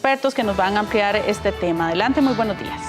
expertos que nos van a ampliar este tema. Adelante, muy buenos días.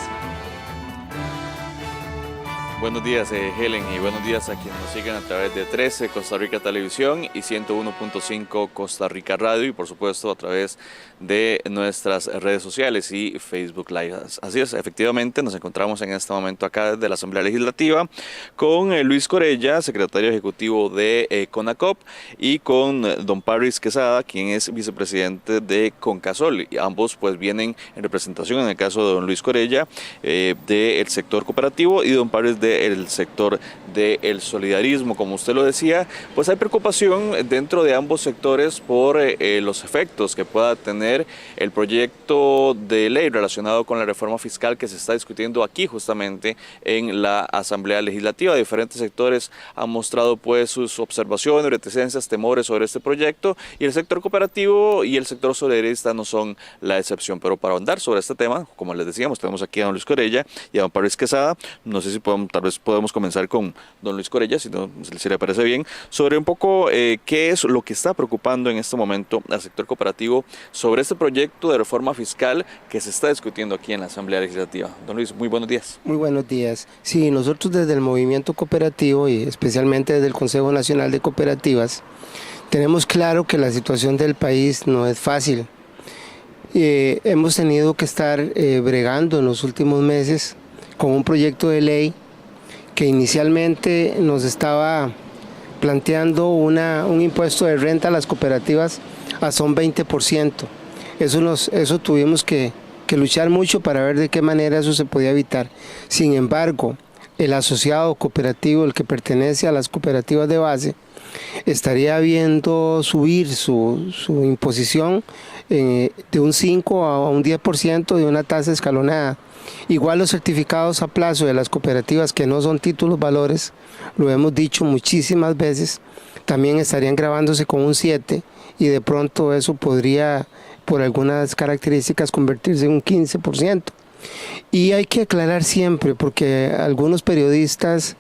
Buenos días, Helen, y buenos días a quienes nos siguen a través de 13 Costa Rica Televisión y 101.5 Costa Rica Radio y por supuesto a través de nuestras redes sociales y Facebook Live. Así es, efectivamente nos encontramos en este momento acá desde la Asamblea Legislativa con Luis Corella, secretario ejecutivo de CONACOP, y con don Parris Quesada, quien es vicepresidente de CONCASOL. Y ambos pues vienen en representación, en el caso de don Luis Corella, del sector cooperativo, y don Parris del sector del solidarismo. Como usted lo decía, pues hay preocupación dentro de ambos sectores por los efectos que pueda tener el proyecto de ley relacionado con la reforma fiscal que se está discutiendo aquí justamente en la Asamblea Legislativa. Diferentes sectores han mostrado pues sus observaciones, reticencias, temores sobre este proyecto, y el sector cooperativo y el sector solidarista no son la excepción. Pero para ahondar sobre este tema, como les decíamos, tenemos aquí a don Luis Corella y a don Parris Quesada. No sé si tal vez podemos comenzar con don Luis Corella, si le parece bien, sobre un poco qué es lo que está preocupando en este momento al sector cooperativo sobre este proyecto de reforma fiscal que se está discutiendo aquí en la Asamblea Legislativa. Don Luis, muy buenos días. Muy buenos días. Sí, nosotros desde el movimiento cooperativo y especialmente desde el Consejo Nacional de Cooperativas tenemos claro que la situación del país no es fácil. Hemos tenido que estar bregando en los últimos meses con un proyecto de ley que inicialmente nos estaba planteando un impuesto de renta a las cooperativas a son 20%. Eso tuvimos que luchar mucho para ver de qué manera eso se podía evitar. Sin embargo, el asociado cooperativo, el que pertenece a las cooperativas de base, estaría viendo subir su imposición de un 5 a un 10% de una tasa escalonada. Igual los certificados a plazo de las cooperativas que no son títulos valores, lo hemos dicho muchísimas veces, también estarían grabándose con un 7 y de pronto eso podría, por algunas características, convertirse en un 15%. Y hay que aclarar siempre, porque algunos periodistas,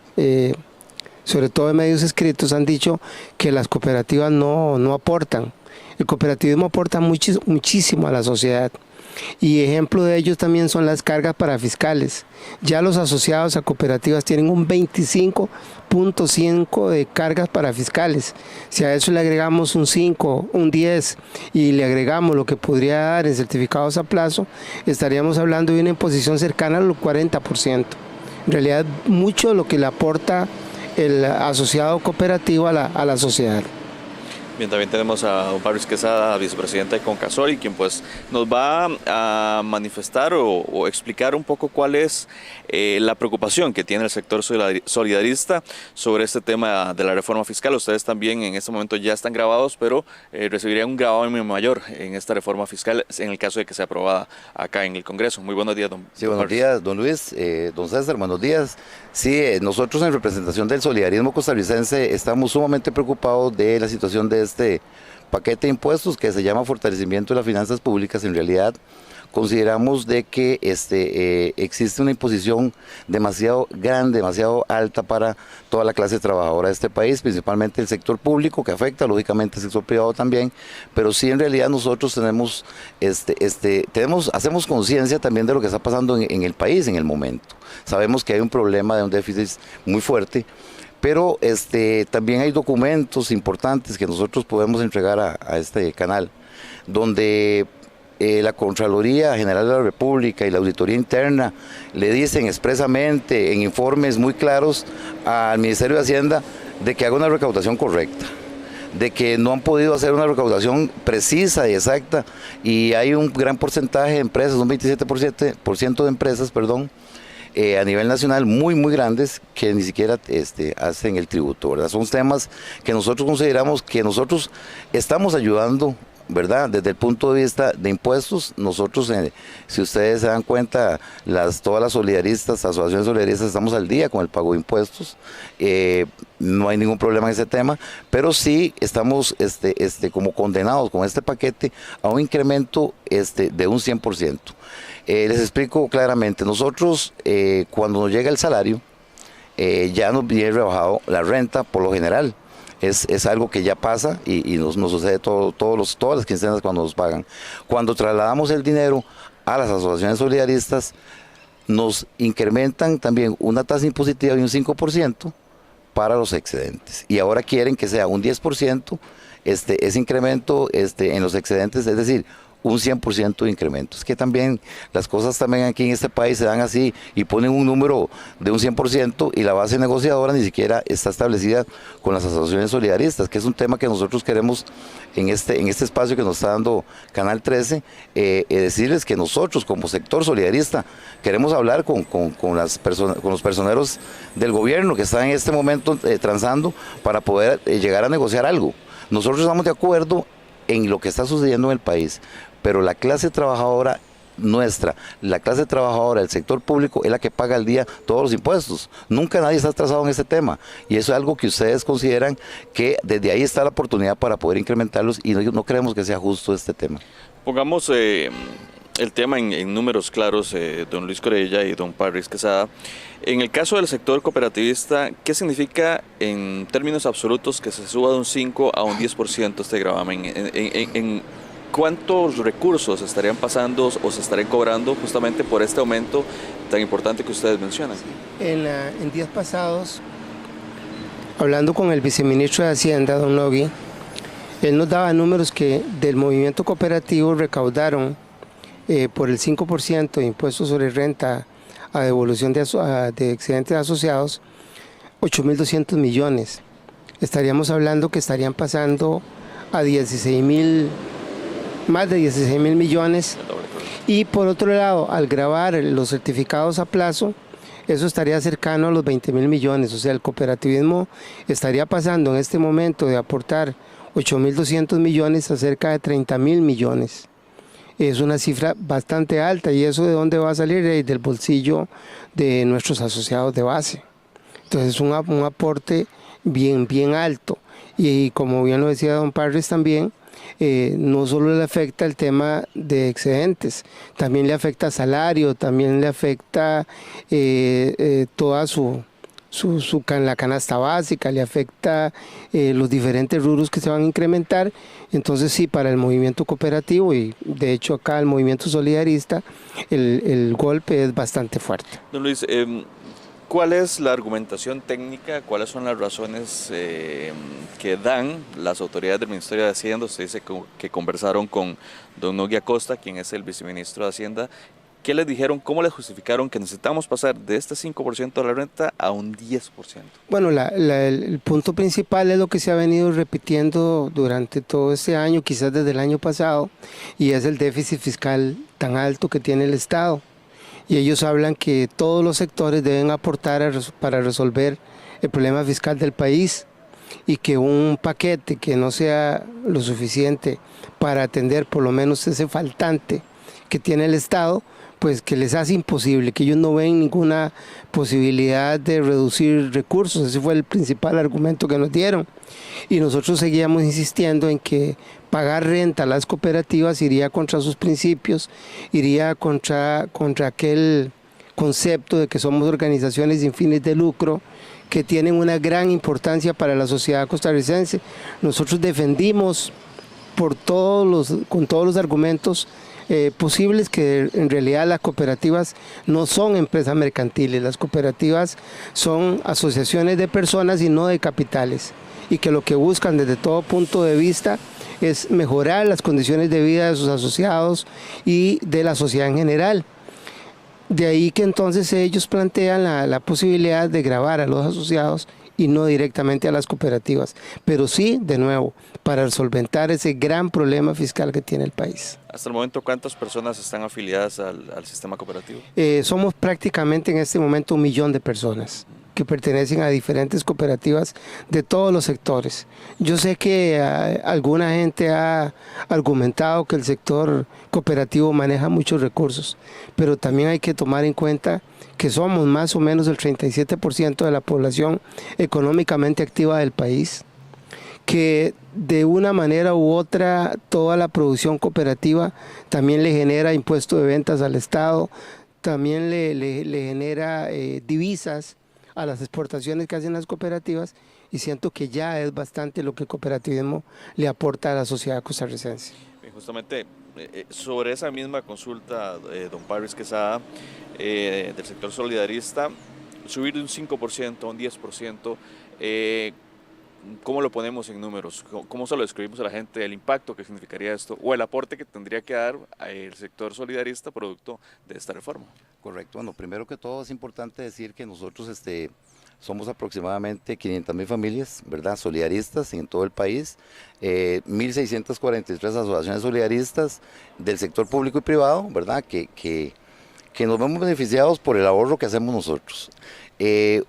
sobre todo en medios escritos, han dicho que las cooperativas no aportan. El cooperativismo aporta muchísimo a la sociedad. Y ejemplo de ellos también son las cargas parafiscales. Ya los asociados a cooperativas tienen un 25.5 de cargas parafiscales. Si a eso le agregamos un 5, un 10 y le agregamos lo que podría dar en certificados a plazo, estaríamos hablando de una imposición cercana al 40%. En realidad, mucho de lo que le aporta el asociado cooperativo a la sociedad. Bien, también tenemos a don Parris Quesada, vicepresidente de CONCASOL, y quien pues nos va a manifestar o explicar un poco cuál es la preocupación que tiene el sector solidarista sobre este tema de la reforma fiscal. Ustedes también en este momento ya están grabados, pero recibirían un gravamen mayor en esta reforma fiscal en el caso de que sea aprobada acá en el Congreso. Muy buenos días, don Sí, buenos días, don Luis, don César, buenos días. Sí, nosotros en representación del solidarismo costarricense estamos sumamente preocupados de la situación de este paquete de impuestos que se llama fortalecimiento de las finanzas públicas. En realidad consideramos de que existe una imposición demasiado grande, demasiado alta para toda la clase trabajadora de este país, principalmente el sector público, que afecta lógicamente el sector privado también, pero sí en realidad nosotros hacemos conciencia también de lo que está pasando en el país en el momento. Sabemos que hay un problema de un déficit muy fuerte, pero también hay documentos importantes que nosotros podemos entregar a este canal, donde la Contraloría General de la República y la Auditoría Interna le dicen expresamente en informes muy claros al Ministerio de Hacienda de que haga una recaudación correcta, de que no han podido hacer una recaudación precisa y exacta, y hay un gran porcentaje de empresas, un 27% de empresas, a nivel nacional muy grandes que ni siquiera hacen el tributo, ¿verdad? Son temas que nosotros consideramos que nosotros estamos ayudando, ¿verdad? Desde el punto de vista de impuestos, nosotros, si ustedes se dan cuenta, todas las solidaristas, asociaciones solidaristas, estamos al día con el pago de impuestos, no hay ningún problema en ese tema, pero sí estamos como condenados con este paquete a un incremento de un 100%. Les explico claramente, nosotros cuando nos llega el salario, ya nos viene rebajado la renta por lo general. es algo que ya pasa y nos sucede todas las quincenas cuando nos pagan. Cuando trasladamos el dinero a las asociaciones solidaristas, nos incrementan también una tasa impositiva de un 5% para los excedentes. Y ahora quieren que sea un 10% ese incremento en los excedentes, es decir, un 100% de incremento. Es que también las cosas también aquí en este país se dan así y ponen un número de un 100% y la base negociadora ni siquiera está establecida con las asociaciones solidaristas, que es un tema que nosotros queremos en este espacio que nos está dando Canal 13, decirles que nosotros como sector solidarista queremos hablar con los personeros del gobierno que están en este momento transando para poder llegar a negociar algo. Nosotros estamos de acuerdo en lo que está sucediendo en el país, pero la clase trabajadora nuestra, la clase trabajadora del sector público es la que paga al día todos los impuestos. Nunca nadie está atrasado en este tema y eso es algo que ustedes consideran que desde ahí está la oportunidad para poder incrementarlos y no creemos que sea justo este tema. Pongamos el tema en números claros, don Luis Corella y don Parris Quesada. En el caso del sector cooperativista, ¿qué significa en términos absolutos que se suba de un 5 a un 10% este gravamen? ¿En cuántos recursos estarían pasando o se estarían cobrando justamente por este aumento tan importante que ustedes mencionan? En días pasados, hablando con el viceministro de Hacienda, don Nogui, él nos daba números que del movimiento cooperativo recaudaron por el 5% de impuestos sobre renta a devolución de excedentes asociados, 8.200 millones. Estaríamos hablando que estarían pasando a más de 16.000 millones. Y por otro lado, al gravar los certificados a plazo, eso estaría cercano a los 20.000 millones. O sea, el cooperativismo estaría pasando en este momento de aportar 8.200 millones a cerca de 30.000 millones. Es una cifra bastante alta y eso de dónde va a salir del bolsillo de nuestros asociados de base. Entonces es un aporte bien alto y como bien lo decía don Parris también, no solo le afecta el tema de excedentes, también le afecta salario, también le afecta toda la canasta básica, le afecta los diferentes rubros que se van a incrementar. Entonces sí, para el movimiento cooperativo y de hecho acá el movimiento solidarista, el golpe es bastante fuerte. Don Luis, ¿cuál es la argumentación técnica? ¿Cuáles son las razones que dan las autoridades del Ministerio de Hacienda? Usted dice que conversaron con don Nogui Acosta, quien es el viceministro de Hacienda. ¿Qué les dijeron? ¿Cómo les justificaron que necesitamos pasar de este 5% de la renta a un 10%? Bueno, el punto principal es lo que se ha venido repitiendo durante todo este año, quizás desde el año pasado, y es el déficit fiscal tan alto que tiene el Estado. Y ellos hablan que todos los sectores deben aportar para resolver el problema fiscal del país y que un paquete que no sea lo suficiente para atender por lo menos ese faltante que tiene el Estado, pues que les hace imposible, que ellos no ven ninguna posibilidad de reducir recursos. Ese fue el principal argumento que nos dieron. Y nosotros seguíamos insistiendo en que pagar renta a las cooperativas iría contra sus principios, iría contra aquel concepto de que somos organizaciones sin fines de lucro, que tienen una gran importancia para la sociedad costarricense. Nosotros defendimos con todos los argumentos posibles que en realidad las cooperativas no son empresas mercantiles, las cooperativas son asociaciones de personas y no de capitales, y que lo que buscan desde todo punto de vista es mejorar las condiciones de vida de sus asociados y de la sociedad en general. De ahí que entonces ellos plantean la posibilidad de gravar a los asociados y no directamente a las cooperativas, pero sí, de nuevo, para solventar ese gran problema fiscal que tiene el país. Hasta el momento, ¿cuántas personas están afiliadas al sistema cooperativo? Somos prácticamente en este momento 1 millón de personas que pertenecen a diferentes cooperativas de todos los sectores. Yo sé que alguna gente ha argumentado que el sector cooperativo maneja muchos recursos, pero también hay que tomar en cuenta que somos más o menos el 37% de la población económicamente activa del país, que de una manera u otra toda la producción cooperativa también le genera impuesto de ventas al Estado, también le genera divisas a las exportaciones que hacen las cooperativas, y siento que ya es bastante lo que el cooperativismo le aporta a la sociedad costarricense. Justamente sobre esa misma consulta, don Parris Quesada, del sector solidarista, subir de un 5% a un 10%, ¿cómo lo ponemos en números? ¿Cómo se lo describimos a la gente, el impacto que significaría esto o el aporte que tendría que dar el sector solidarista producto de esta reforma? Correcto. Bueno, primero que todo es importante decir que nosotros somos aproximadamente 500.000 familias, ¿verdad? Solidaristas en todo el país, 1.643 asociaciones solidaristas del sector público y privado, ¿verdad? Que nos vemos beneficiados por el ahorro que hacemos nosotros.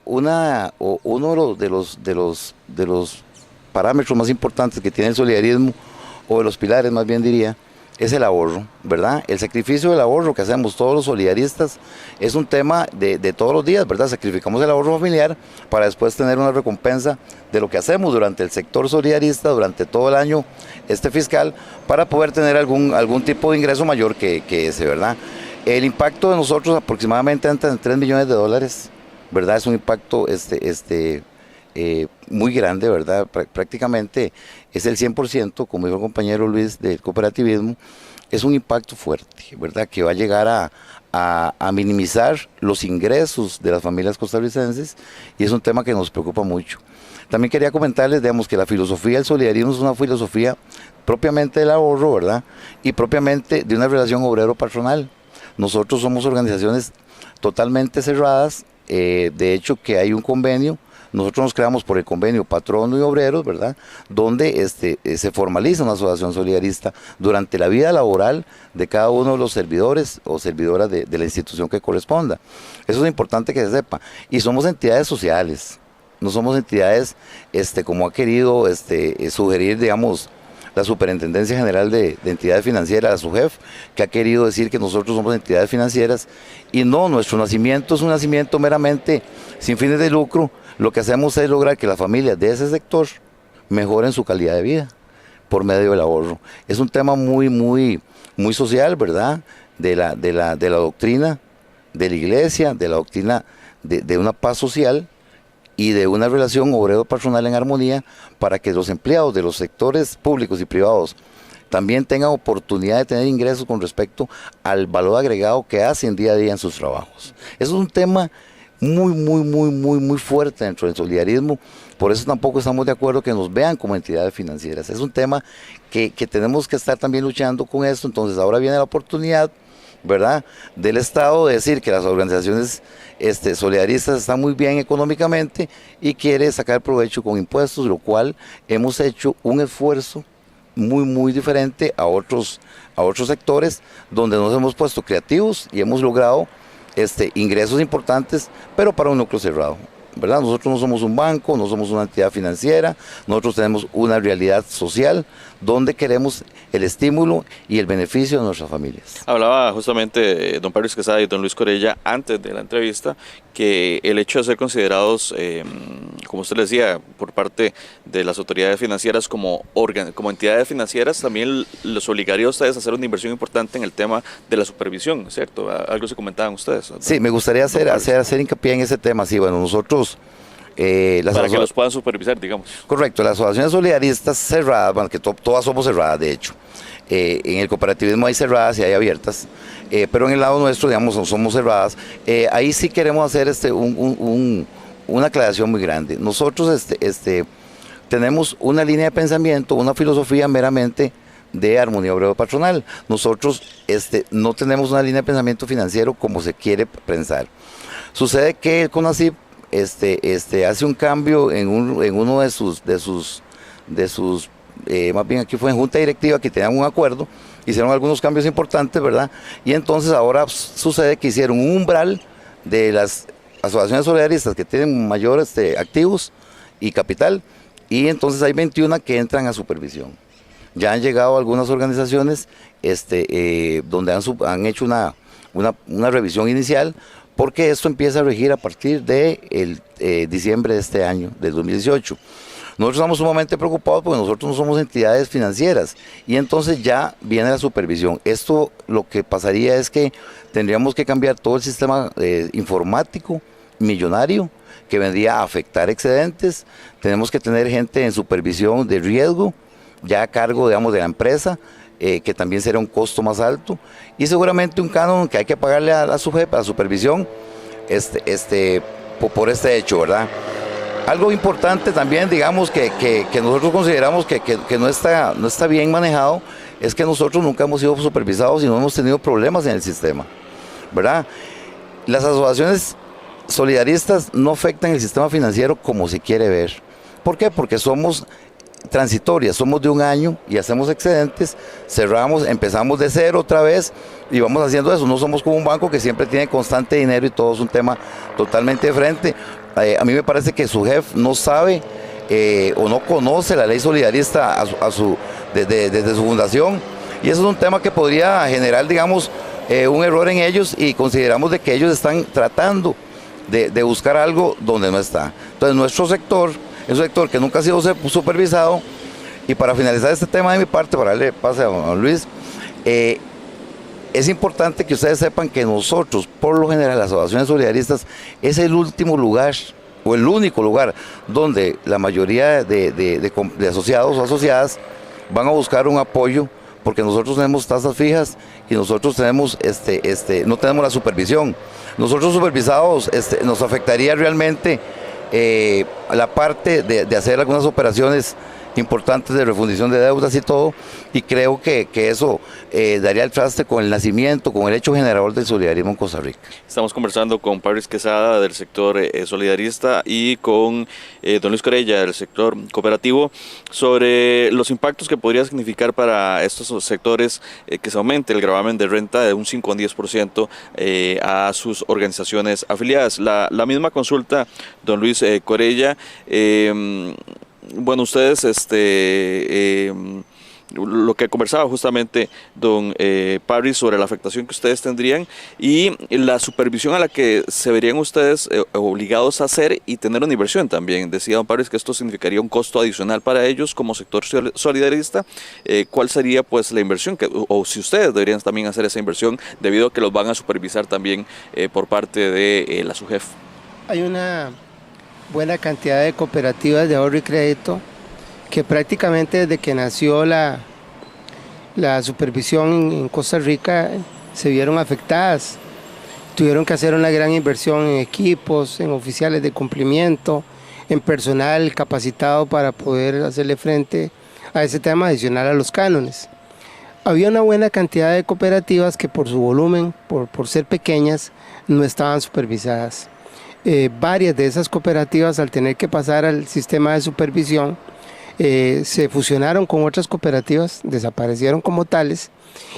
Uno de los parámetros más importantes que tiene el solidarismo, o de los pilares más bien diría, es el ahorro, ¿verdad? El sacrificio del ahorro que hacemos todos los solidaristas es un tema de todos los días, ¿verdad? Sacrificamos el ahorro familiar para después tener una recompensa de lo que hacemos durante el sector solidarista, durante todo el año fiscal, para poder tener algún tipo de ingreso mayor que ese, ¿verdad? El impacto de nosotros aproximadamente entre $3 millones, ¿verdad? Es un impacto muy grande, ¿verdad? Prácticamente es el 100%, como dijo el compañero Luis, del cooperativismo. Es un impacto fuerte, ¿verdad? Que va a llegar a minimizar los ingresos de las familias costarricenses, y es un tema que nos preocupa mucho. También quería comentarles, digamos, que la filosofía del solidarismo es una filosofía propiamente del ahorro, ¿verdad? Y propiamente de una relación obrero-patronal. Nosotros somos organizaciones totalmente cerradas, de hecho que hay un convenio. Nosotros nos creamos por el convenio patrono y obreros, ¿verdad? Donde se formaliza una asociación solidarista durante la vida laboral de cada uno de los servidores o servidoras de la institución que corresponda. Eso es importante que se sepa. Y somos entidades sociales, no somos entidades como ha querido sugerir, digamos, la Superintendencia General de Entidades Financieras, la SUGEF, que ha querido decir que nosotros somos entidades financieras, y no, nuestro nacimiento es un nacimiento meramente sin fines de lucro. Lo que hacemos es lograr que las familias de ese sector mejoren su calidad de vida por medio del ahorro. Es un tema muy social, ¿verdad? De la doctrina de la iglesia, de la doctrina de una paz social y de una relación obrero-patronal en armonía, para que los empleados de los sectores públicos y privados también tengan oportunidad de tener ingresos con respecto al valor agregado que hacen día a día en sus trabajos. Eso es un tema muy fuerte dentro del solidarismo. Por eso tampoco estamos de acuerdo que nos vean como entidades financieras. Es un tema que tenemos que estar también luchando con esto. Entonces ahora viene la oportunidad, ¿verdad?, del Estado de decir que las organizaciones solidaristas están muy bien económicamente y quiere sacar provecho con impuestos, lo cual hemos hecho un esfuerzo muy diferente a otros sectores, donde nos hemos puesto creativos y hemos logrado ingresos importantes, pero para un núcleo cerrado, ¿verdad? Nosotros no somos un banco, no somos una entidad financiera, nosotros tenemos una realidad social donde queremos el estímulo y el beneficio de nuestras familias. Hablaba justamente don Parris Quesada y don Luis Corella antes de la entrevista que el hecho de ser considerados, como usted les decía, por parte de las autoridades financieras como entidades financieras, también los obligaría a ustedes a hacer una inversión importante en el tema de la supervisión, ¿cierto? Algo se comentaban ustedes, ¿no? Sí, me gustaría hacer hincapié en ese tema. Sí, bueno, nosotros... para que los puedan supervisar, digamos. Correcto, las asociaciones solidaristas cerradas, bueno, que todas somos cerradas, de hecho. En el cooperativismo hay cerradas y hay abiertas, pero en el lado nuestro, digamos, somos cerradas. Ahí sí queremos hacer una aclaración muy grande. Nosotros tenemos una línea de pensamiento, una filosofía meramente de armonía obrero-patronal. Nosotros no tenemos una línea de pensamiento financiero como se quiere pensar. Sucede que el CONACYT hace un cambio en uno de sus más bien aquí fue en junta directiva, que tenían un acuerdo, hicieron algunos cambios importantes, ¿verdad? Y entonces ahora sucede que hicieron un umbral de las asociaciones solidaristas que tienen mayor activos y capital, y entonces hay 21 que entran a supervisión. Ya han llegado algunas organizaciones donde han hecho una revisión inicial, porque esto empieza a regir a partir de diciembre de este año, del 2018. Nosotros estamos sumamente preocupados porque nosotros no somos entidades financieras, y entonces ya viene la supervisión. Esto lo que pasaría es que tendríamos que cambiar todo el sistema informático millonario que vendría a afectar excedentes. Tenemos que tener gente en supervisión de riesgo, ya a cargo, digamos, de la empresa, que también será un costo más alto, y seguramente un canon que hay que pagarle a la SUGEP, a la supervisión, por este hecho, ¿verdad? Algo importante también, digamos, que nosotros consideramos que no está bien manejado, es que nosotros nunca hemos sido supervisados y no hemos tenido problemas en el sistema, ¿verdad? Las asociaciones solidaristas no afectan el sistema financiero como se quiere ver. ¿Por qué? Porque somos transitorias, somos de un año y hacemos excedentes, cerramos, empezamos de cero otra vez y vamos haciendo eso. No somos como un banco que siempre tiene constante dinero y todo es un tema totalmente diferente. A mí me parece que SUGEF no sabe o no conoce la ley solidarista desde su fundación, y eso es un tema que podría generar, digamos, un error en ellos, y consideramos de que ellos están tratando de buscar algo donde no está. Entonces nuestro sector es un sector que nunca ha sido supervisado. Y para finalizar este tema de mi parte, para darle pase a don Luis, es importante que ustedes sepan que nosotros, por lo general, las asociaciones solidaristas, es el último lugar o el único lugar donde la mayoría de asociados o asociadas van a buscar un apoyo, porque nosotros tenemos tasas fijas y nosotros tenemos no tenemos la supervisión. Nosotros supervisados nos afectaría realmente la parte de hacer algunas operaciones importantes de refundición de deudas y todo, y creo que eso daría el traste con el nacimiento, con el hecho generador del solidarismo en Costa Rica. Estamos conversando con Parris Quesada del sector solidarista y con don Luis Corella del sector cooperativo sobre los impactos que podría significar para estos sectores que se aumente el gravamen de renta de un 5 a un 10% a sus organizaciones afiliadas. La misma consulta, don Luis Corella. Bueno, ustedes, lo que conversaba justamente don Parris sobre la afectación que ustedes tendrían y la supervisión a la que se verían ustedes obligados a hacer y tener una inversión también. Decía don Parris que esto significaría un costo adicional para ellos como sector solidarista. ¿Cuál sería pues la inversión? O si ustedes deberían también hacer esa inversión debido a que los van a supervisar también por parte de la SUGEF. Hay una buena cantidad de cooperativas de ahorro y crédito que prácticamente desde que nació la supervisión en Costa Rica se vieron afectadas. Tuvieron que hacer una gran inversión en equipos, en oficiales de cumplimiento, en personal capacitado para poder hacerle frente a ese tema adicional a los cánones. Había una buena cantidad de cooperativas que por su volumen, por ser pequeñas, no estaban supervisadas. Varias de esas cooperativas, al tener que pasar al sistema de supervisión, se fusionaron con otras cooperativas, desaparecieron como tales,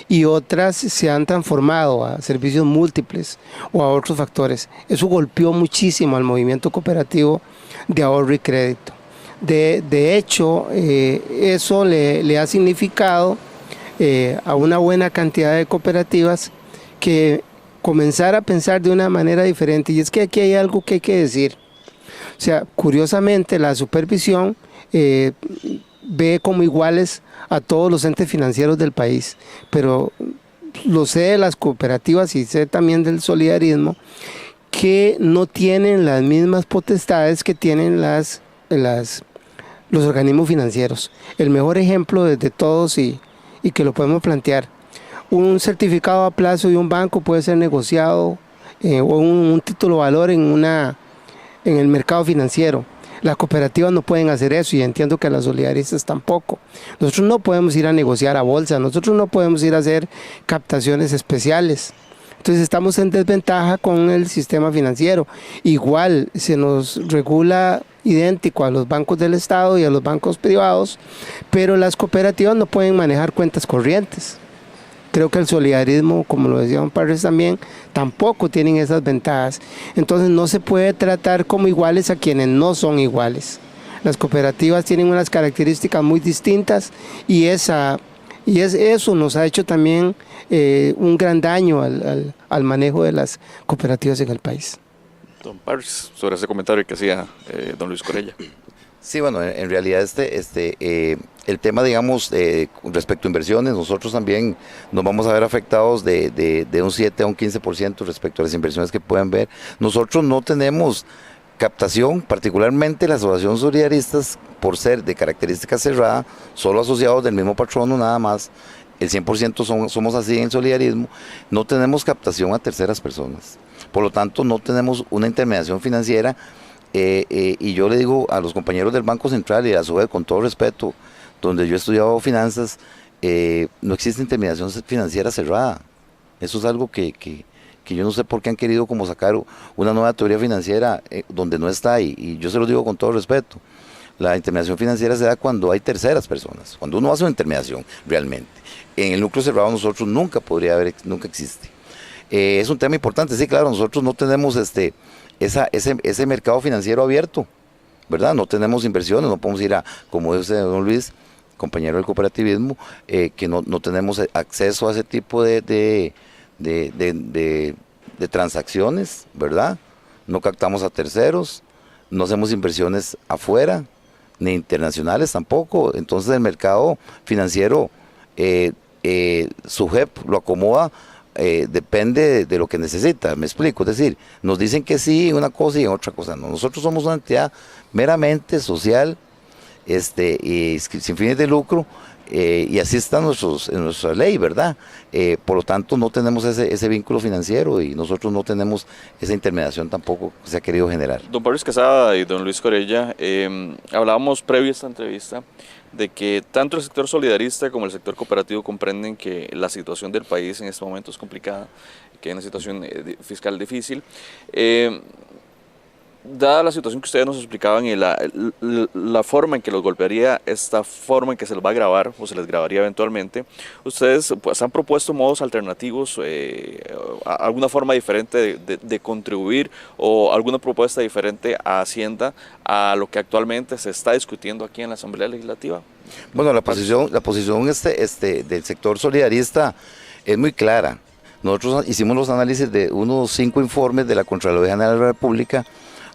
y otras se han transformado a servicios múltiples o a otros factores. Eso golpeó muchísimo al movimiento cooperativo de ahorro y crédito. De hecho, eso le ha significado a una buena cantidad de cooperativas que comenzar a pensar de una manera diferente. Y es que aquí hay algo que hay que decir. O sea, curiosamente la supervisión ve como iguales a todos los entes financieros del país, pero lo sé de las cooperativas y sé también del solidarismo, que no tienen las mismas potestades que tienen los organismos financieros. El mejor ejemplo de todos y que lo podemos plantear: un certificado a plazo de un banco puede ser negociado o un título de valor en el mercado financiero. Las cooperativas no pueden hacer eso, y entiendo que las solidaristas tampoco. Nosotros no podemos ir a negociar a bolsa, nosotros no podemos ir a hacer captaciones especiales. Entonces estamos en desventaja con el sistema financiero. Igual se nos regula idéntico a los bancos del Estado y a los bancos privados, pero las cooperativas no pueden manejar cuentas corrientes. Creo que el solidarismo, como lo decía don Parris también, tampoco tienen esas ventajas. Entonces no se puede tratar como iguales a quienes no son iguales. Las cooperativas tienen unas características muy distintas, y eso nos ha hecho también un gran daño al manejo de las cooperativas en el país. Don Parris, sobre ese comentario que hacía don Luis Corella. Sí, bueno, en realidad el tema, digamos, respecto a inversiones, nosotros también nos vamos a ver afectados de un 7 a un 15% respecto a las inversiones que pueden ver. Nosotros no tenemos captación, particularmente las asociaciones solidaristas, por ser de característica cerrada, solo asociados del mismo patrono nada más, el 100% somos así en el solidarismo, no tenemos captación a terceras personas. Por lo tanto, no tenemos una intermediación financiera. Y yo le digo a los compañeros del Banco Central y a su vez, con todo respeto, donde yo he estudiado finanzas, no existe intermediación financiera cerrada. Eso es algo que yo no sé por qué han querido como sacar una nueva teoría financiera donde no está, y yo se lo digo con todo respeto. La intermediación financiera se da cuando hay terceras personas, cuando uno hace una intermediación realmente. En el núcleo cerrado nosotros nunca existe. Es un tema importante, sí, claro, nosotros no tenemos ese mercado financiero abierto, ¿verdad? No tenemos inversiones, no podemos ir como dice don Luis, compañero del cooperativismo, que no tenemos acceso a ese tipo de transacciones, ¿verdad? No captamos a terceros, no hacemos inversiones afuera, ni internacionales tampoco. Entonces el mercado financiero, su JEP lo acomoda, depende de lo que necesita, me explico, es decir, nos dicen que sí en una cosa y en otra cosa no. Nosotros somos una entidad meramente social, y sin fines de lucro, y así está en nuestra ley, ¿verdad? Por lo tanto, no tenemos ese vínculo financiero y nosotros no tenemos esa intermediación tampoco que se ha querido generar. Don Pablo Casada y don Luis Corella, hablábamos previo a esta entrevista de que tanto el sector solidarista como el sector cooperativo comprenden que la situación del país en este momento es complicada, que hay una situación fiscal difícil. Dada la situación que ustedes nos explicaban y la forma en que los golpearía, esta forma en que se les va a grabar o se les grabaría eventualmente, ustedes pues han propuesto modos alternativos, alguna forma diferente de contribuir o alguna propuesta diferente a Hacienda a lo que actualmente se está discutiendo aquí en la Asamblea Legislativa. Bueno, la posición del sector solidarista es muy clara. Nosotros hicimos los análisis de unos 5 informes de la Contraloría General de la República,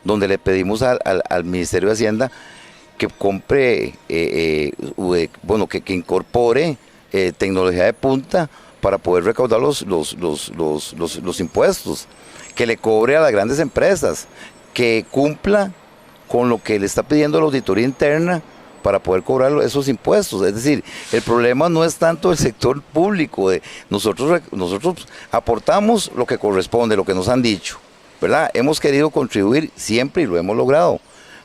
donde le pedimos al Ministerio de Hacienda que compre, que incorpore tecnología de punta para poder recaudar los impuestos, que le cobre a las grandes empresas, que cumpla con lo que le está pidiendo la auditoría interna para poder cobrar esos impuestos. Es decir, el problema no es tanto el sector público, nosotros aportamos lo que corresponde, lo que nos han dicho, ¿verdad? Hemos querido contribuir siempre y lo hemos logrado,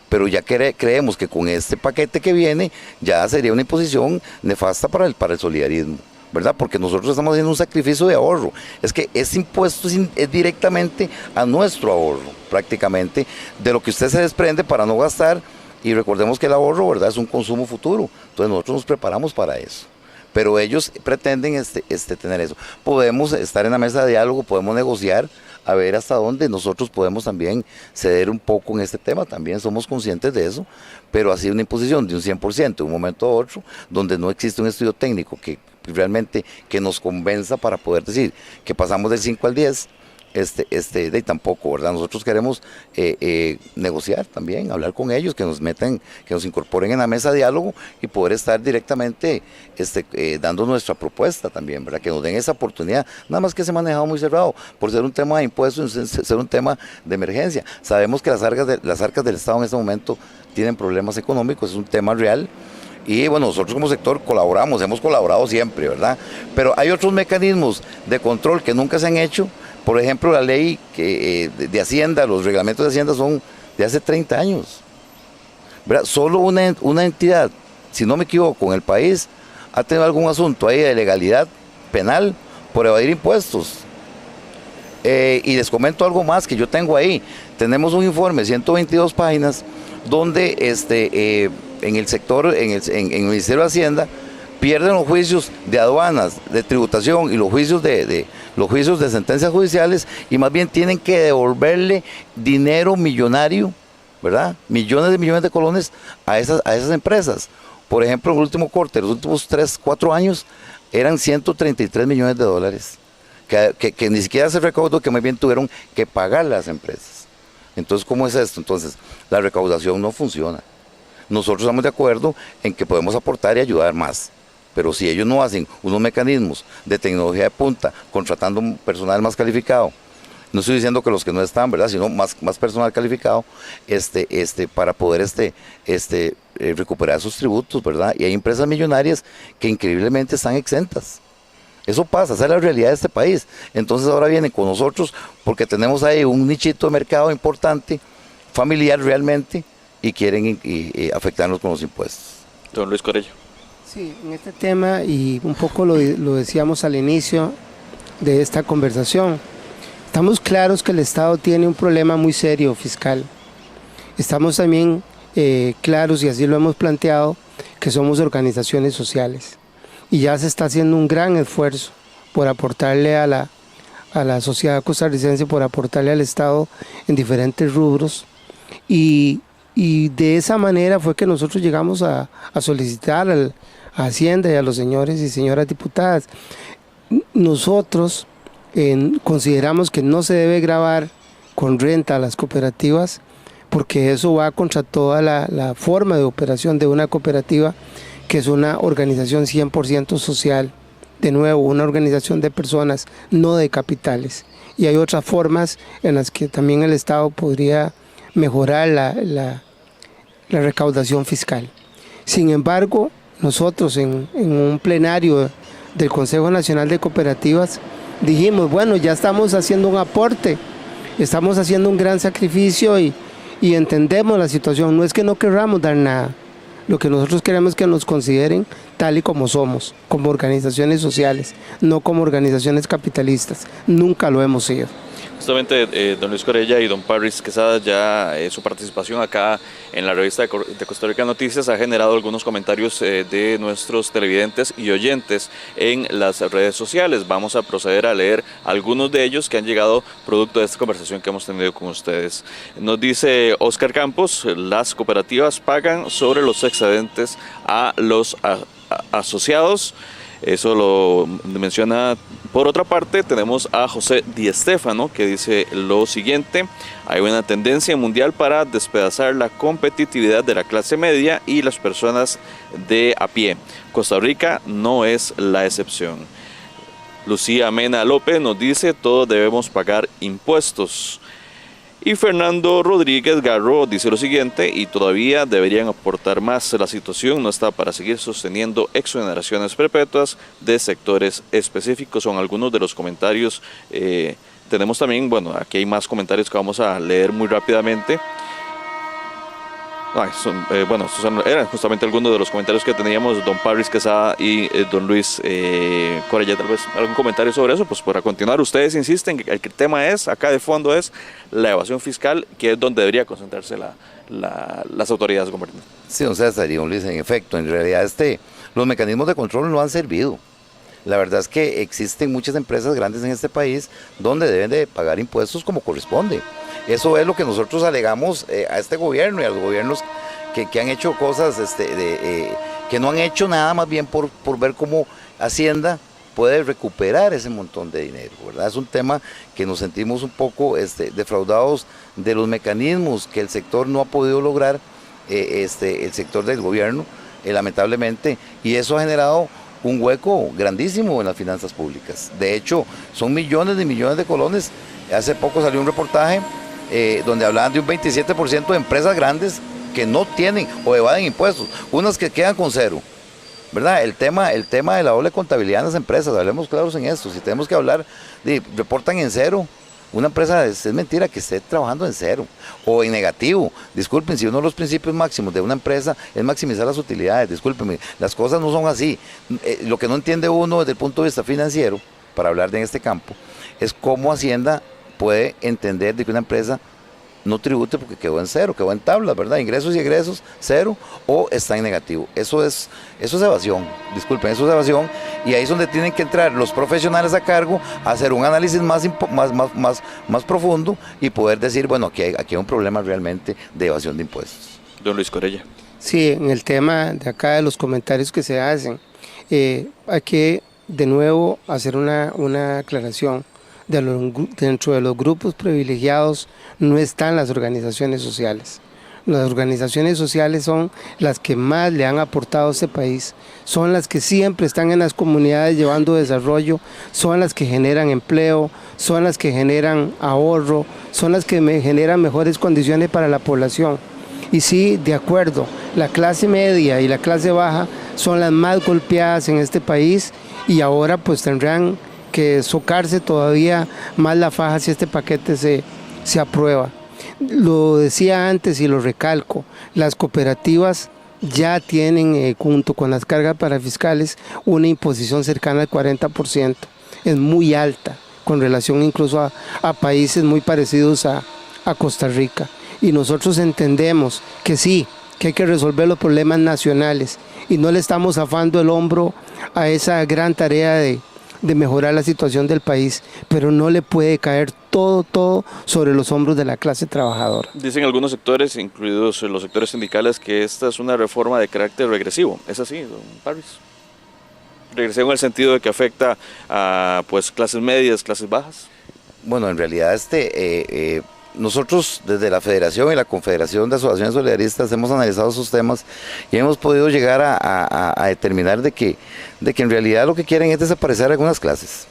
pero ya creemos que con este paquete que viene ya sería una imposición nefasta para el solidarismo, ¿verdad? Porque nosotros estamos haciendo un sacrificio de ahorro. Es que ese impuesto es directamente a nuestro ahorro, prácticamente, de lo que usted se desprende para no gastar, y recordemos que el ahorro, ¿verdad?, es un consumo futuro, entonces nosotros nos preparamos para eso. Pero ellos pretenden tener eso. Podemos estar en la mesa de diálogo, podemos negociar, a ver hasta dónde nosotros podemos también ceder un poco en este tema, también somos conscientes de eso, pero así una imposición de un 100% de un momento a otro, donde no existe un estudio técnico que realmente que nos convenza para poder decir que pasamos del 5 al 10, de tampoco, ¿verdad? Nosotros queremos negociar también, hablar con ellos, que nos incorporen en la mesa de diálogo y poder estar directamente dando nuestra propuesta también, ¿verdad? Que nos den esa oportunidad, nada más que se ha manejado muy cerrado, por ser un tema de impuestos, ser un tema de emergencia. Sabemos que las arcas del Estado en este momento tienen problemas económicos, es un tema real. Y bueno, nosotros como sector colaboramos, hemos colaborado siempre, ¿verdad? Pero hay otros mecanismos de control que nunca se han hecho. Por ejemplo, la ley de Hacienda, los reglamentos de Hacienda son de hace 30 años, ¿verdad? Solo una entidad, si no me equivoco, en el país ha tenido algún asunto ahí de legalidad penal por evadir impuestos. Y les comento algo más que yo tengo ahí. Tenemos un informe, 122 páginas, donde en el sector, en el Ministerio de Hacienda, pierden los juicios de aduanas, de tributación y los juicios de sentencias judiciales, y más bien tienen que devolverle dinero millonario, ¿verdad? Millones de colones a esas empresas. Por ejemplo, en el último corte, los últimos 3-4 años, eran 133 millones de dólares, que ni siquiera se recaudó, que más bien tuvieron que pagar las empresas. Entonces, ¿cómo es esto? Entonces, la recaudación no funciona. nosotros estamos de acuerdo en que podemos aportar y ayudar más. Pero si ellos no hacen unos mecanismos de tecnología de punta, contratando personal más calificado, no estoy diciendo que los que no están, ¿verdad?, sino más personal calificado, para poder recuperar esos tributos, ¿verdad? Y hay empresas millonarias que increíblemente están exentas. Eso pasa, esa es la realidad de este país. Entonces ahora vienen con nosotros porque tenemos ahí un nichito de mercado importante, familiar realmente, y quieren afectarnos con los impuestos. Don Luis Corella. Sí, en este tema, y un poco lo decíamos al inicio de esta conversación, estamos claros que el Estado tiene un problema muy serio fiscal. Estamos también claros, y así lo hemos planteado, que somos organizaciones sociales. Y ya se está haciendo un gran esfuerzo por aportarle a la sociedad costarricense, por aportarle al Estado en diferentes rubros. Y de esa manera fue que nosotros llegamos a solicitar a Hacienda y a los señores y señoras diputadas. Nosotros consideramos que no se debe gravar con renta a las cooperativas, porque eso va contra toda la forma de operación de una cooperativa, que es una organización 100% social, de nuevo, una organización de personas, no de capitales. Y hay otras formas en las que también el Estado podría mejorar la recaudación fiscal. Sin embargo, nosotros en un plenario del Consejo Nacional de Cooperativas dijimos, bueno, ya estamos haciendo un aporte, estamos haciendo un gran sacrificio y entendemos la situación. No es que no queramos dar nada, lo que nosotros queremos es que nos consideren tal y como somos, como organizaciones sociales, no como organizaciones capitalistas. Nunca lo hemos sido. Justamente don Luis Corella y don Parris Quesada, ya su participación acá en la revista de Costa Rica Noticias ha generado algunos comentarios de nuestros televidentes y oyentes en las redes sociales. Vamos a proceder a leer algunos de ellos que han llegado producto de esta conversación que hemos tenido con ustedes. Nos dice Oscar Campos: las cooperativas pagan sobre los excedentes a los asociados. Eso lo menciona. Por otra parte, tenemos a José Di Stéfano, que dice lo siguiente: hay una tendencia mundial para despedazar la competitividad de la clase media y las personas de a pie. Costa Rica no es la excepción. Lucía Mena López nos dice: todos debemos pagar impuestos. Y Fernando Rodríguez Garro dice lo siguiente: y todavía deberían aportar más. La situación no está para seguir sosteniendo exoneraciones perpetuas de sectores específicos. Son algunos de los comentarios. Tenemos también, bueno, aquí hay más comentarios que vamos a leer muy rápidamente. Eran justamente algunos de los comentarios que teníamos don Parris Quesada y don Luis Corella. Tal vez algún comentario sobre eso, pues para continuar. Ustedes insisten que el tema es, acá de fondo, es la evasión fiscal, que es donde debería concentrarse las autoridades gubernamentais. Sí, don César y don Luis, en efecto, en realidad los mecanismos de control no han servido. La verdad es que existen muchas empresas grandes en este país donde deben de pagar impuestos como corresponde. Eso es lo que nosotros alegamos a este gobierno y a los gobiernos que han hecho cosas que no han hecho nada, más bien por ver cómo Hacienda puede recuperar ese montón de dinero, ¿verdad? Es un tema que nos sentimos un poco defraudados de los mecanismos que el sector no ha podido lograr, el sector del gobierno, lamentablemente, y eso ha generado un hueco grandísimo en las finanzas públicas. De hecho, son millones y millones de colones. Hace poco salió un reportaje donde hablaban de un 27% de empresas grandes que no tienen o evaden impuestos, unas que quedan con cero, ¿verdad? El tema de la doble contabilidad en las empresas, hablemos claros en esto. Si tenemos que hablar reportan en cero, una empresa es mentira que esté trabajando en cero o en negativo. Disculpen, si uno de los principios máximos de una empresa es maximizar las utilidades, discúlpenme, las cosas no son así. Lo que no entiende uno desde el punto de vista financiero, para hablar de este campo, es cómo Hacienda puede entender de que una empresa no tribute porque quedó en cero, quedó en tablas, ¿verdad? Ingresos y egresos, cero, o está en negativo. Eso es evasión, disculpen, eso es evasión, y ahí es donde tienen que entrar los profesionales a cargo a hacer un análisis más profundo y poder decir, bueno, aquí hay un problema realmente de evasión de impuestos. Don Luis Corella. Sí, en el tema de acá de los comentarios que se hacen, hay que de nuevo hacer una aclaración. Dentro de los grupos privilegiados no están las organizaciones sociales. Las organizaciones sociales son las que más le han aportado a este país, son las que siempre están en las comunidades llevando desarrollo, son las que generan empleo, son las que generan ahorro, son las que generan mejores condiciones para la población. Y sí, de acuerdo, la clase media y la clase baja son las más golpeadas en este país y ahora pues tendrán que socarse todavía más la faja si este paquete se aprueba. Lo decía antes y lo recalco, las cooperativas ya tienen junto con las cargas parafiscales una imposición cercana al 40%, es muy alta con relación incluso a países muy parecidos a Costa Rica. Y nosotros entendemos que sí, que hay que resolver los problemas nacionales y no le estamos zafando el hombro a esa gran tarea de mejorar la situación del país, pero no le puede caer todo sobre los hombros de la clase trabajadora. Dicen algunos sectores, incluidos los sectores sindicales, que esta es una reforma de carácter regresivo. ¿Es así, don Parris? Regresivo en el sentido de que afecta a pues clases medias, clases bajas. Bueno, en realidad nosotros desde la Federación y la Confederación de Asociaciones Solidaristas hemos analizado esos temas y hemos podido llegar a determinar de que en realidad lo que quieren es desaparecer algunas clases.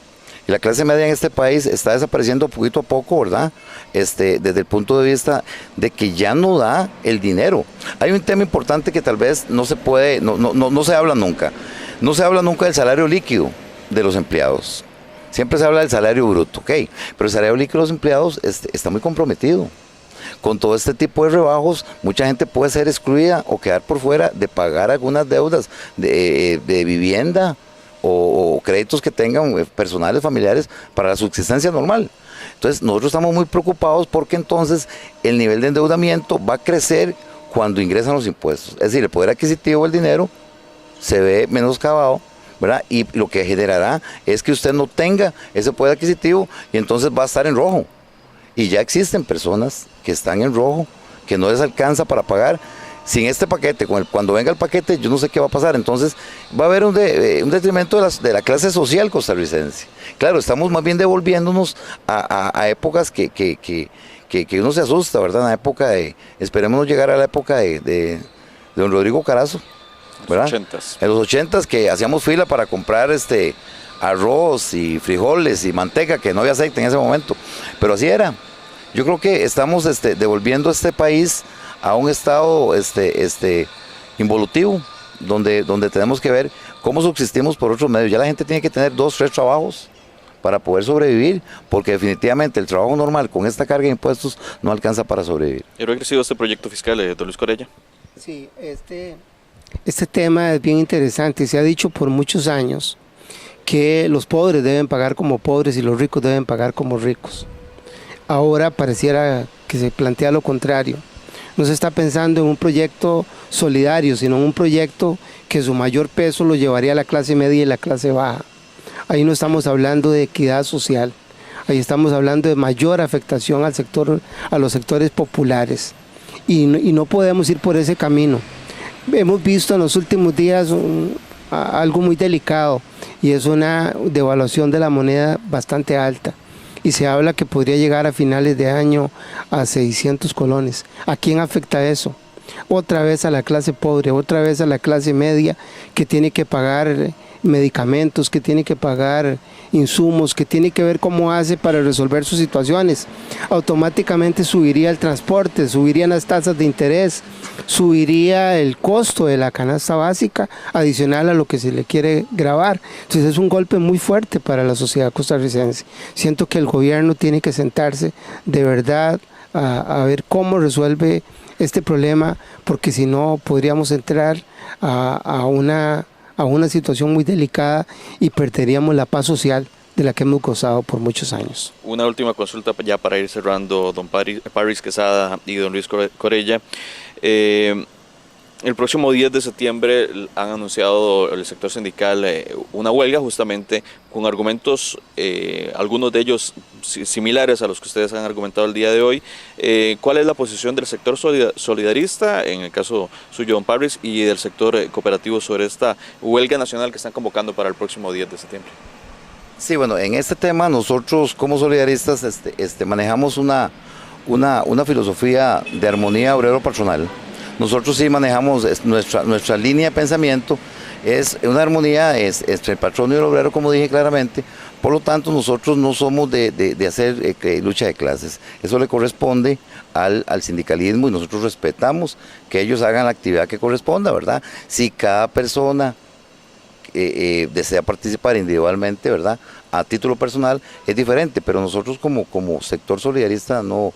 Y la clase media en este país está desapareciendo poquito a poco, ¿verdad? Desde el punto de vista de que ya no da el dinero. Hay un tema importante que tal vez no se puede, no se habla nunca. No se habla nunca del salario líquido de los empleados. Siempre se habla del salario bruto, ok, pero el salario líquido de los empleados está muy comprometido. Con todo este tipo de rebajos, mucha gente puede ser excluida o quedar por fuera de pagar algunas deudas de vivienda o créditos que tengan personales, familiares, para la subsistencia normal. Entonces, nosotros estamos muy preocupados porque entonces el nivel de endeudamiento va a crecer cuando ingresan los impuestos. Es decir, el poder adquisitivo del dinero se ve menoscabado, ¿verdad? Y lo que generará es que usted no tenga ese poder adquisitivo y entonces va a estar en rojo. Y ya existen personas que están en rojo, que no les alcanza para pagar. Sin este paquete, cuando venga el paquete, yo no sé qué va a pasar. Entonces va a haber un detrimento de la clase social costarricense. Claro, estamos más bien devolviéndonos a épocas que uno se asusta, ¿verdad? En la época esperemos no llegar a la época de don Rodrigo Carazo, ¿verdad? En los 80s que hacíamos fila para comprar arroz y frijoles y manteca, que no había aceite en ese momento, pero así era. Yo creo que estamos devolviendo este país a un estado involutivo, donde tenemos que ver cómo subsistimos por otros medios. Ya la gente tiene que tener 2, 3 trabajos para poder sobrevivir, porque definitivamente el trabajo normal con esta carga de impuestos no alcanza para sobrevivir. ¿Y ha crecido este proyecto fiscal de don Luis Corella? Sí, este tema es bien interesante. Se ha dicho por muchos años que los pobres deben pagar como pobres y los ricos deben pagar como ricos. Ahora pareciera que se plantea lo contrario. No se está pensando en un proyecto solidario, sino en un proyecto que su mayor peso lo llevaría a la clase media y la clase baja. Ahí no estamos hablando de equidad social, ahí estamos hablando de mayor afectación a los sectores populares. Y no podemos ir por ese camino. Hemos visto en los últimos días algo muy delicado y es una devaluación de la moneda bastante alta. Y se habla que podría llegar a finales de año a 600 colones. ¿A quién afecta eso? Otra vez a la clase pobre, otra vez a la clase media que tiene que pagar medicamentos, que tiene que pagar insumos, que tiene que ver cómo hace para resolver sus situaciones. Automáticamente subiría el transporte, subirían las tasas de interés, subiría el costo de la canasta básica adicional a lo que se le quiere gravar. Entonces es un golpe muy fuerte para la sociedad costarricense. Siento que el gobierno tiene que sentarse de verdad a ver cómo resuelve este problema, porque si no podríamos entrar a una situación muy delicada y perderíamos la paz social de la que hemos gozado por muchos años. Una última consulta ya para ir cerrando, don Parris Quesada y don Luis Corella. El próximo 10 de septiembre han anunciado el sector sindical una huelga justamente con argumentos, algunos de ellos similares a los que ustedes han argumentado el día de hoy. ¿Cuál es la posición del sector solidarista, en el caso suyo, don Parris, y del sector cooperativo sobre esta huelga nacional que están convocando para el próximo 10 de septiembre? Sí, bueno, en este tema nosotros como solidaristas manejamos una una filosofía de armonía obrero-patronal. Nosotros sí manejamos nuestra línea de pensamiento, es una armonía entre el patrón y el obrero, como dije claramente. Por lo tanto, nosotros no somos de hacer lucha de clases. Eso le corresponde al sindicalismo y nosotros respetamos que ellos hagan la actividad que corresponda, ¿verdad? Si cada persona desea participar individualmente, ¿verdad?, a título personal, es diferente, pero nosotros como sector solidarista no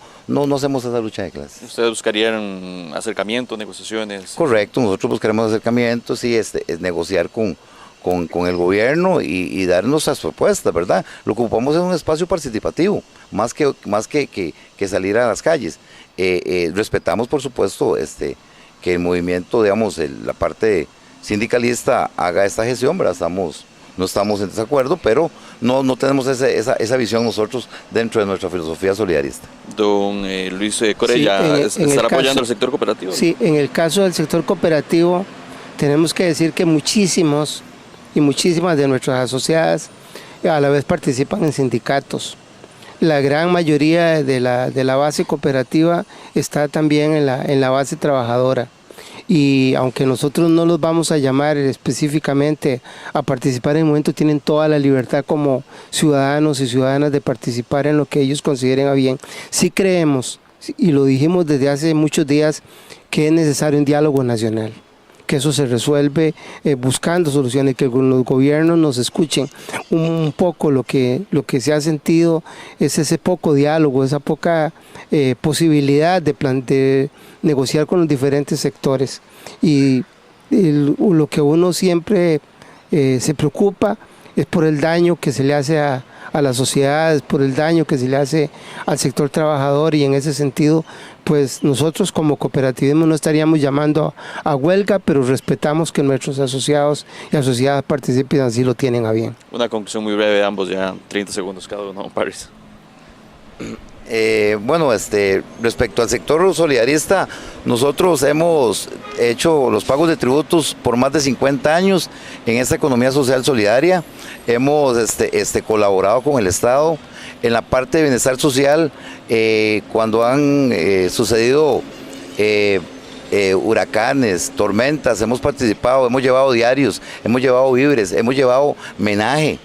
hacemos esa lucha de clases. ¿Ustedes buscarían acercamientos, negociaciones? Correcto, nosotros buscaremos acercamientos y es negociar con el gobierno y dar nuestras propuestas, ¿verdad? Lo que ocupamos es un espacio participativo, más que salir a las calles. Respetamos, por supuesto, que el movimiento, digamos, la parte sindicalista haga esta gestión, ¿verdad? No estamos en desacuerdo, pero no tenemos esa visión nosotros dentro de nuestra filosofía solidarista. Don Luis Corella, ¿estará apoyando al sector cooperativo? Sí, en el caso del sector cooperativo tenemos que decir que muchísimas de nuestras asociadas a la vez participan en sindicatos. La gran mayoría de la base cooperativa está también en la base trabajadora. Y aunque nosotros no los vamos a llamar específicamente a participar en el momento, tienen toda la libertad como ciudadanos y ciudadanas de participar en lo que ellos consideren a bien. Sí creemos, y lo dijimos desde hace muchos días, que es necesario un diálogo nacional, que eso se resuelve buscando soluciones, que los gobiernos nos escuchen. Un poco lo que se ha sentido es ese poco diálogo, esa poca posibilidad de negociar con los diferentes sectores. Y lo que uno siempre se preocupa es por el daño que se le hace a las sociedades, por el daño que se le hace al sector trabajador, y en ese sentido pues nosotros como cooperativismo no estaríamos llamando a huelga, pero respetamos que nuestros asociados y asociadas participen, así lo tienen a bien. Una conclusión muy breve de ambos, ya 30 segundos cada uno, Paris. Bueno, respecto al sector solidarista, nosotros hemos hecho los pagos de tributos por más de 50 años en esta economía social solidaria. Hemos colaborado con el Estado en la parte de bienestar social cuando han sucedido huracanes, tormentas. Hemos participado, hemos llevado diarios, hemos llevado víveres, hemos llevado menaje.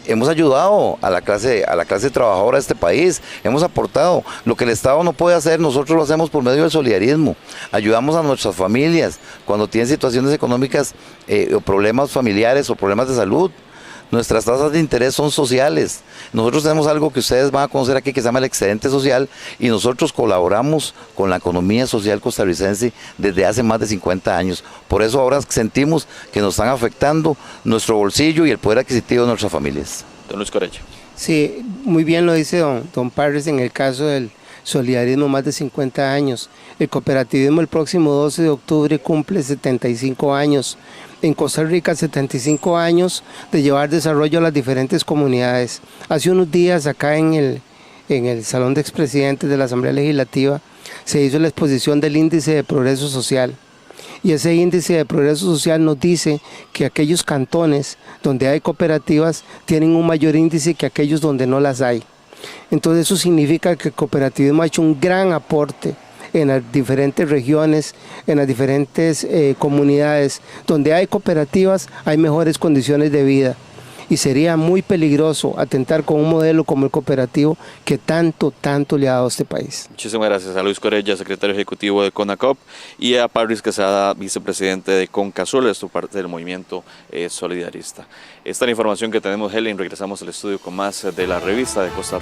Hemos ayudado a la clase trabajadora de este país, hemos aportado. Lo que el Estado no puede hacer, nosotros lo hacemos por medio del solidarismo. Ayudamos a nuestras familias cuando tienen situaciones económicas o problemas familiares o problemas de salud. Nuestras tasas de interés son sociales. Nosotros tenemos algo que ustedes van a conocer aquí que se llama el excedente social, y nosotros colaboramos con la economía social costarricense desde hace más de 50 años. Por eso ahora sentimos que nos están afectando nuestro bolsillo y el poder adquisitivo de nuestras familias. Don Luis Corella. Sí, muy bien lo dice don Parres en el caso del solidarismo, más de 50 años. El cooperativismo el próximo 12 de octubre cumple 75 años. En Costa Rica, 75 años de llevar desarrollo a las diferentes comunidades. Hace unos días acá en el Salón de Expresidentes de la Asamblea Legislativa se hizo la exposición del Índice de Progreso Social. Y ese Índice de Progreso Social nos dice que aquellos cantones donde hay cooperativas tienen un mayor índice que aquellos donde no las hay. Entonces eso significa que el cooperativismo ha hecho un gran aporte en las diferentes regiones, en las diferentes comunidades. Donde hay cooperativas hay mejores condiciones de vida, y sería muy peligroso atentar con un modelo como el cooperativo que tanto le ha dado a este país. Muchísimas gracias a Luis Corella, secretario ejecutivo de CONACOP, y a Parris Quesada, vicepresidente de CONCASOL, esto parte del movimiento solidarista. Esta es la información que tenemos, Helen. Regresamos al estudio con más de la revista de Costa Rica.